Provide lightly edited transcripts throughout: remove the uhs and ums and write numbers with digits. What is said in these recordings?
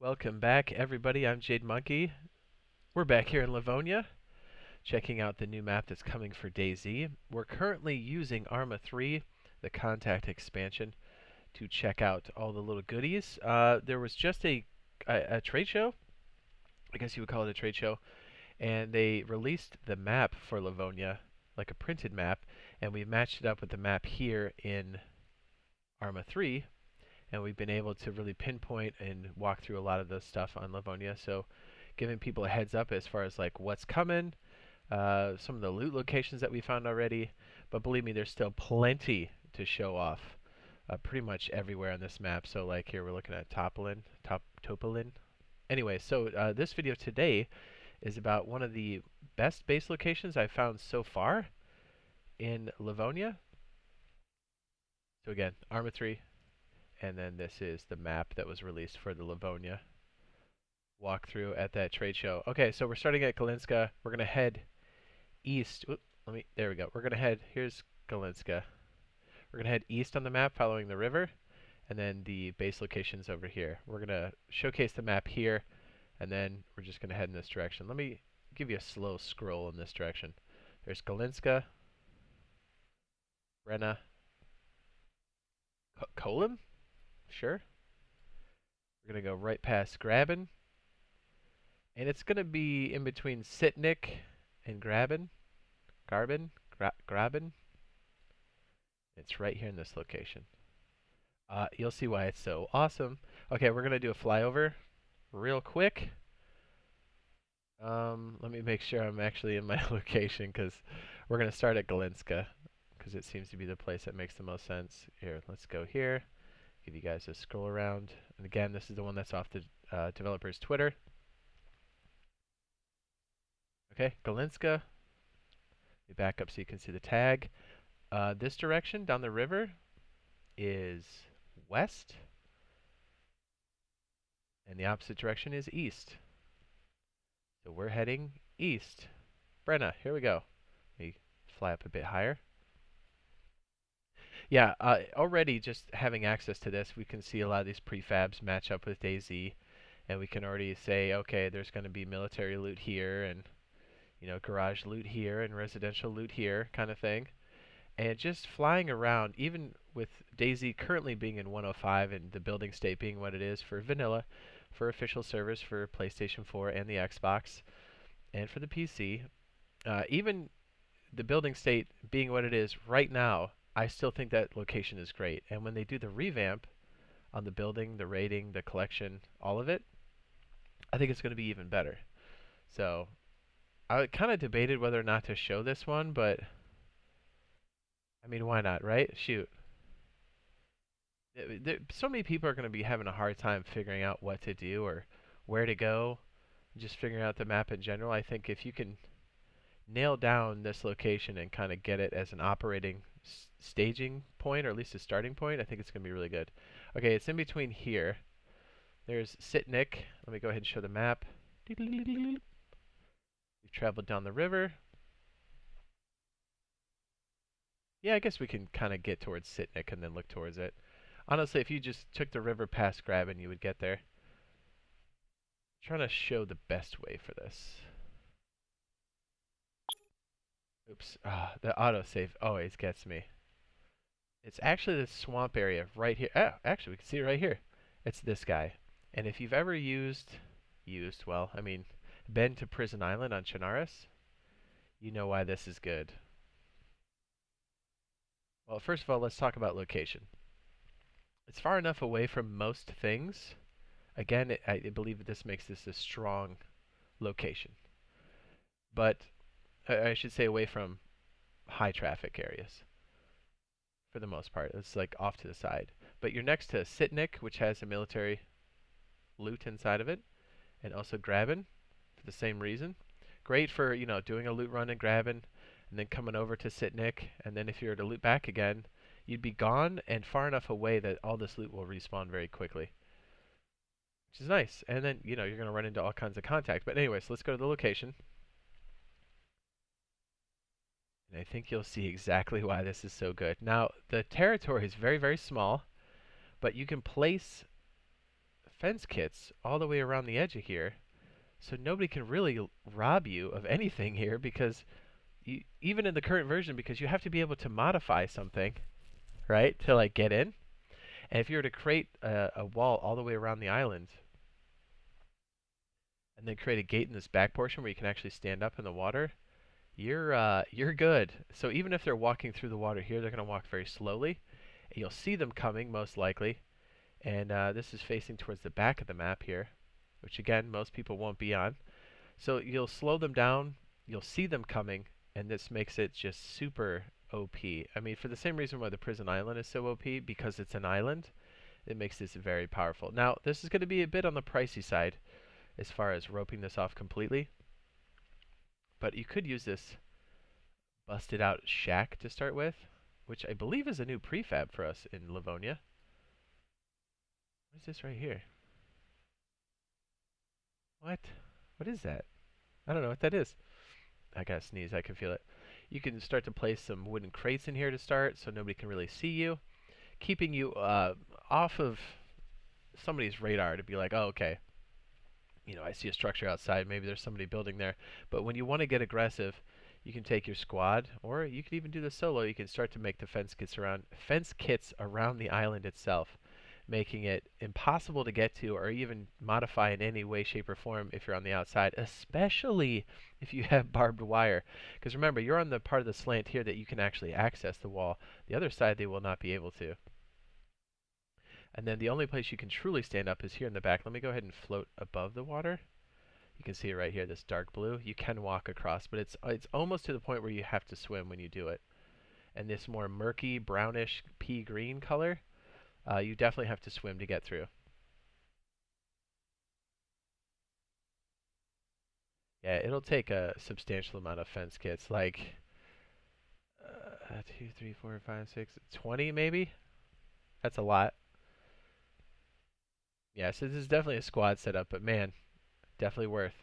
Welcome back, everybody. I'm Jade Monkey. We're back here in Livonia, checking out the new map that's coming for DayZ. We're currently using Arma 3, the Contact expansion, to check out all the little goodies. There was just a trade show, I guess you would call it a trade show, and they released the map for Livonia, like a printed map, and we matched it up with the map here in Arma 3, and we've been able to really pinpoint and walk through a lot of the stuff on Livonia. So giving people a heads up as far as like what's coming, some of the loot locations that we found already. But believe me, there's still plenty to show off pretty much everywhere on this map. So like here we're looking at Topolin. Anyway, so this video today is about one of the best base locations I've found so far in Livonia. So again, Arma 3, and then this is the map that was released for the Livonia walkthrough at that trade show. Okay, so we're starting at Galinska. We're going to head east. There we go. We're going to head, here's Galinska. We're going to head east on the map following the river, and then the base location's over here. We're going to showcase the map here, and then we're just going to head in this direction. Let me give you a slow scroll in this direction. There's Galinska, Brenna, Kolum? Sure. We're going to go right past Graben. And it's going to be in between Sitnik and Graben. Graben. It's right here in this location. You'll see why it's so awesome. Okay, we're going to do a flyover real quick. Let me make sure I'm actually in my location, because we're going to start at Galinska, because it seems to be the place that makes the most sense. Here, let's go here. Give you guys a scroll around. And again, this is the one that's off the developer's Twitter. Okay, Galinska. We back up so you can see the tag. This direction down the river is west, and the opposite direction is east. So we're heading east. Brenna, here we go. Let me fly up a bit higher. Yeah, already just having access to this, we can see a lot of these prefabs match up with DayZ, and we can already say, okay, there's going to be military loot here, and garage loot here, and residential loot here, kind of thing. And just flying around, even with DayZ currently being in 105 and the building state being what it is for vanilla, for official servers for PlayStation 4 and the Xbox, and for the PC, even the building state being what it is right now, I still think that location is great. And when they do the revamp on the building, the rating, the collection, all of it, I think it's going to be even better. So I kind of debated whether or not to show this one, but I mean, why not, right? Shoot. So many people are going to be having a hard time figuring out what to do or where to go, just figuring out the map in general. I think if you can nail down this location and kind of get it as an operating staging point, or at least a starting point, I think it's going to be really good. Okay, it's in between here. There's Sitnik. Let me go ahead and show the map. We've traveled down the river. Yeah, I guess we can kind of get towards Sitnik and then look towards it. Honestly, if you just took the river past Graben, you would get there. I'm trying to show the best way for this. Oops. The autosave always gets me. It's actually this swamp area right here. Oh, actually, we can see it right here. It's this guy. And if you've ever been to Prison Island on Chinaris, you know why this is good. Well, first of all, let's talk about location. It's far enough away from most things. Again, I believe that this makes this a strong location. But I should say away from high traffic areas for the most part. It's like off to the side. But you're next to Sitnik, which has a military loot inside of it, and also Graben for the same reason. Great for, doing a loot run in Graben and then coming over to Sitnik, and then if you were to loot back again, you'd be gone and far enough away that all this loot will respawn very quickly, which is nice. And then, you're going to run into all kinds of contact. But anyways, let's go to the location. And I think you'll see exactly why this is so good. Now, the territory is very, very small, but you can place fence kits all the way around the edge of here, so nobody can really rob you of anything here because even in the current version, because you have to be able to modify something, right, to like get in. And if you were to create a wall all the way around the island, and then create a gate in this back portion where you can actually stand up in the water, you're good. So even if they're walking through the water here, they're going to walk very slowly. And you'll see them coming most likely. And this is facing towards the back of the map here, which again most people won't be on. So you'll slow them down. You'll see them coming, and this makes it just super OP. I mean, for the same reason why the prison island is so OP, because it's an island, it makes this very powerful. Now, this is going to be a bit on the pricey side as far as roping this off completely. But you could use this busted out shack to start with, which I believe is a new prefab for us in Livonia. What is this right here? What? What is that? I don't know what that is. I gotta sneeze, I can feel it. You can start to place some wooden crates in here to start so nobody can really see you, keeping you off of somebody's radar to be like, oh, okay, you know, I see a structure outside, maybe there's somebody building there. But when you want to get aggressive, you can take your squad, or you can even do the solo. You can start to make the fence kits around the island itself, making it impossible to get to or even modify in any way, shape, or form if you're on the outside, especially if you have barbed wire. Because remember, you're on the part of the slant here that you can actually access the wall. The other side, they will not be able to. And then the only place you can truly stand up is here in the back. Let me go ahead and float above the water. You can see it right here, this dark blue. You can walk across, but it's almost to the point where you have to swim when you do it. And this more murky, brownish, pea green color, you definitely have to swim to get through. Yeah, it'll take a substantial amount of fence kits, like 2, 3, 4, 5, 6, 20 maybe? That's a lot. Yeah, so this is definitely a squad setup, but man, definitely worth.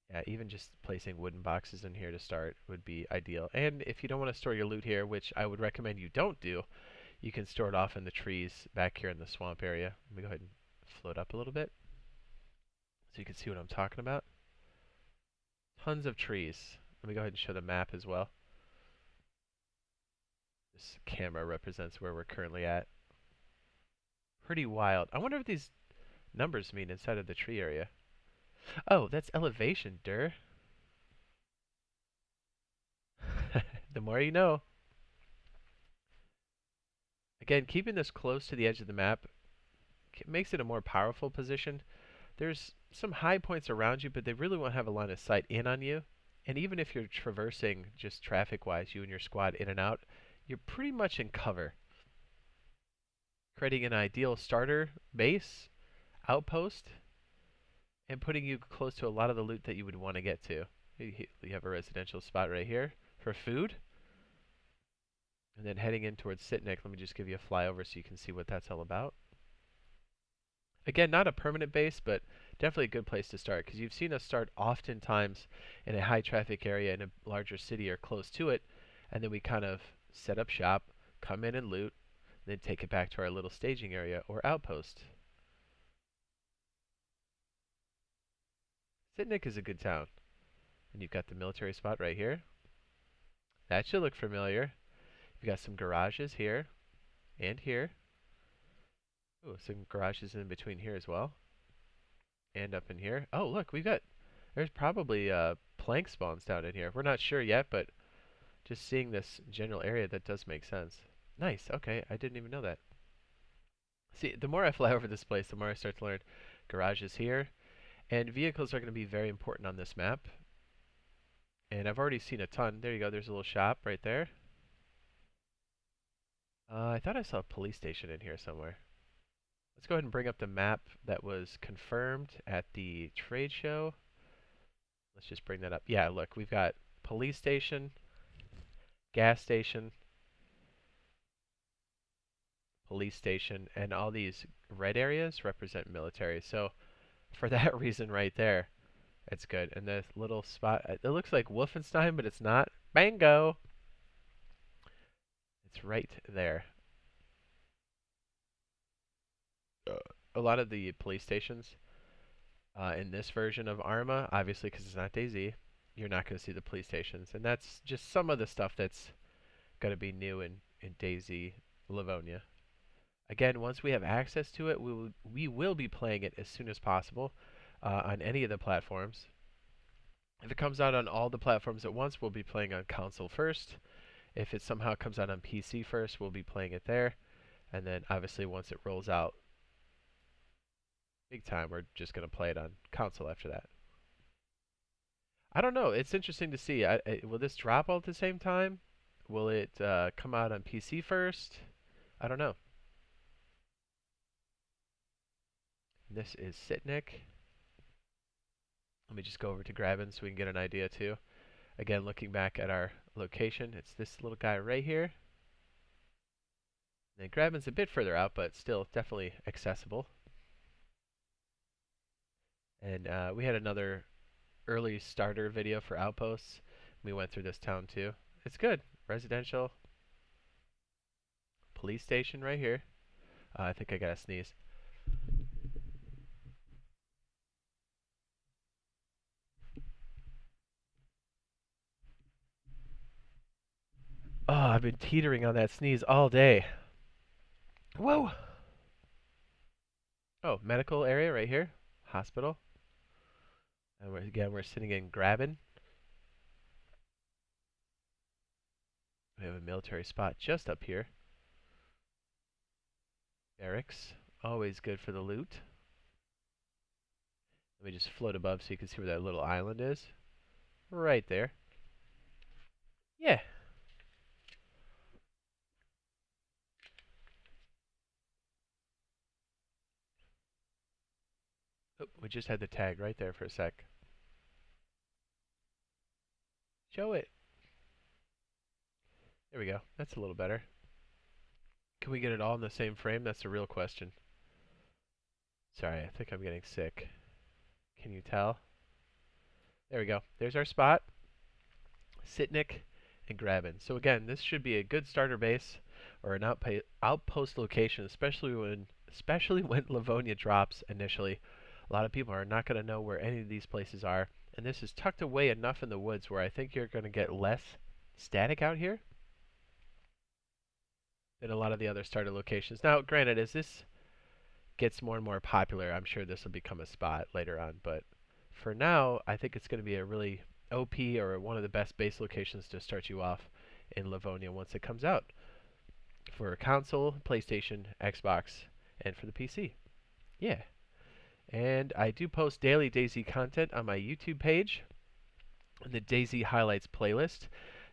Yeah, even just placing wooden boxes in here to start would be ideal. And if you don't want to store your loot here, which I would recommend you don't do, you can store it off in the trees back here in the swamp area. Let me go ahead and float up a little bit so you can see what I'm talking about. Tons of trees. Let me go ahead and show the map as well. This camera represents where we're currently at. Pretty wild. I wonder what these numbers mean inside of the tree area. Oh, that's elevation, der. The more you know. Again, keeping this close to the edge of the map makes it a more powerful position. There's some high points around you, but they really won't have a line of sight in on you. And even if you're traversing just traffic-wise, you and your squad in and out, you're pretty much in cover. Creating an ideal starter base, outpost, and putting you close to a lot of the loot that you would want to get to. You have a residential spot right here for food. And then heading in towards Sitnik, let me just give you a flyover so you can see what that's all about. Again, not a permanent base, but definitely a good place to start, because you've seen us start oftentimes in a high traffic area in a larger city or close to it, and then we kind of set up shop, come in and loot, then take it back to our little staging area or outpost. Sitnik is a good town. And you've got the military spot right here. That should look familiar. You've got some garages here and here. Ooh, some garages in between here as well. And up in here. Oh, look, there's probably plank spawns down in here. We're not sure yet, but just seeing this general area, that does make sense. Nice, okay, I didn't even know that. See, the more I fly over this place, the more I start to learn. Garages here. And vehicles are going to be very important on this map. And I've already seen a ton. There you go, there's a little shop right there. I thought I saw a police station in here somewhere. Let's go ahead and bring up the map that was confirmed at the trade show. Let's just bring that up. Yeah, look, we've got police station, gas station, police station, and all these red areas represent military. So for that reason right there, it's good. And this little spot, it looks like Wolfenstein, but it's not. Bango! It's right there. a lot of the police stations in this version of Arma, obviously because it's not DayZ, you're not going to see the police stations. And that's just some of the stuff that's going to be new in DayZ Livonia. Again, once we have access to it, we will be playing it as soon as possible on any of the platforms. If it comes out on all the platforms at once, we'll be playing on console first. If it somehow comes out on PC first, we'll be playing it there. And then obviously once it rolls out big time, we're just going to play it on console after that. I don't know. It's interesting to see. Will this drop all at the same time? Will it come out on PC first? I don't know. This is Sitnik. Let me just go over to Grabbin so we can get an idea too. Again, looking back at our location, it's this little guy right here. And Grabbin's a bit further out, but still definitely accessible. And we had another early starter video for Outposts. We went through this town too. It's good. Residential. Police station right here. I think I gotta sneeze. Oh, I've been teetering on that sneeze all day. Whoa! Oh, medical area right here. Hospital. And we're sitting in Grabbin. We have a military spot just up here. Barracks. Always good for the loot. Let me just float above so you can see where that little island is. Right there. Yeah. Oh, we just had the tag right there for a sec. Show it. There we go. That's a little better. Can we get it all in the same frame? That's the real question. Sorry, I think I'm getting sick. Can you tell? There we go. There's our spot. Sitnik and Grabbin. So again, this should be a good starter base or an outpost location, especially when Livonia drops initially. A lot of people are not going to know where any of these places are, and this is tucked away enough in the woods where I think you're going to get less static out here than a lot of the other starter locations. Now, granted, as this gets more and more popular, I'm sure this will become a spot later on, but for now, I think it's going to be a really OP or one of the best base locations to start you off in Livonia once it comes out for console, PlayStation, Xbox, and for the PC. Yeah. And I do post daily DayZ content on my YouTube page in the DayZ Highlights playlist.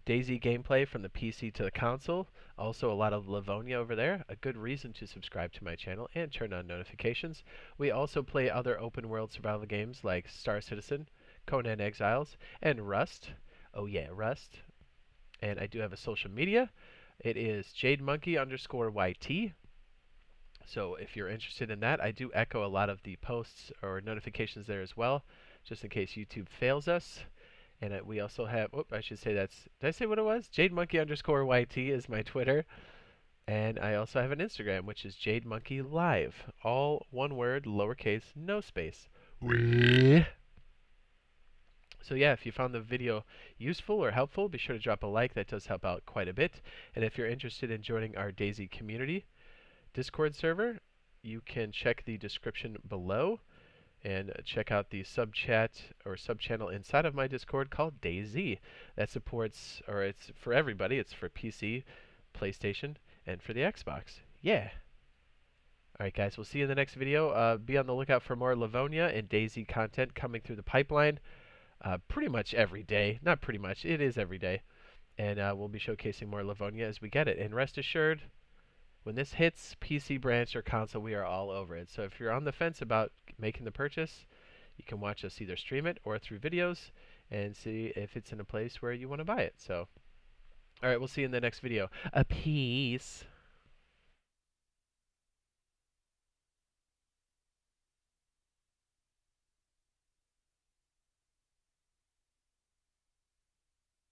DayZ gameplay from the PC to the console. Also a lot of Livonia over there. A good reason to subscribe to my channel and turn on notifications. We also play other open world survival games like Star Citizen, Conan Exiles, and Rust. Oh yeah, Rust. And I do have a social media. It is JadeMonkey_YT. So if you're interested in that, I do echo a lot of the posts or notifications there as well, just in case YouTube fails us. And we also have, I should say that's, did I say what it was? JadeMonkey_YT is my Twitter. And I also have an Instagram, which is JadeMonkeyLive. All one word, lowercase, no space. So yeah, if you found the video useful or helpful, be sure to drop a like. That does help out quite a bit. And if you're interested in joining our DayZ community Discord server, you can check the description below and check out the sub-chat or sub-channel inside of my Discord called DayZ. That supports, or it's for everybody. It's for PC, PlayStation, and for the Xbox. Yeah. Alright guys, we'll see you in the next video. Be on the lookout for more Livonia and DayZ content coming through the pipeline pretty much every day. Not pretty much, it is every day. And we'll be showcasing more Livonia as we get it. And rest assured, when this hits PC branch or console, we are all over it. So if you're on the fence about making the purchase, you can watch us either stream it or through videos and see if it's in a place where you want to buy it. So, all right, we'll see you in the next video. Peace.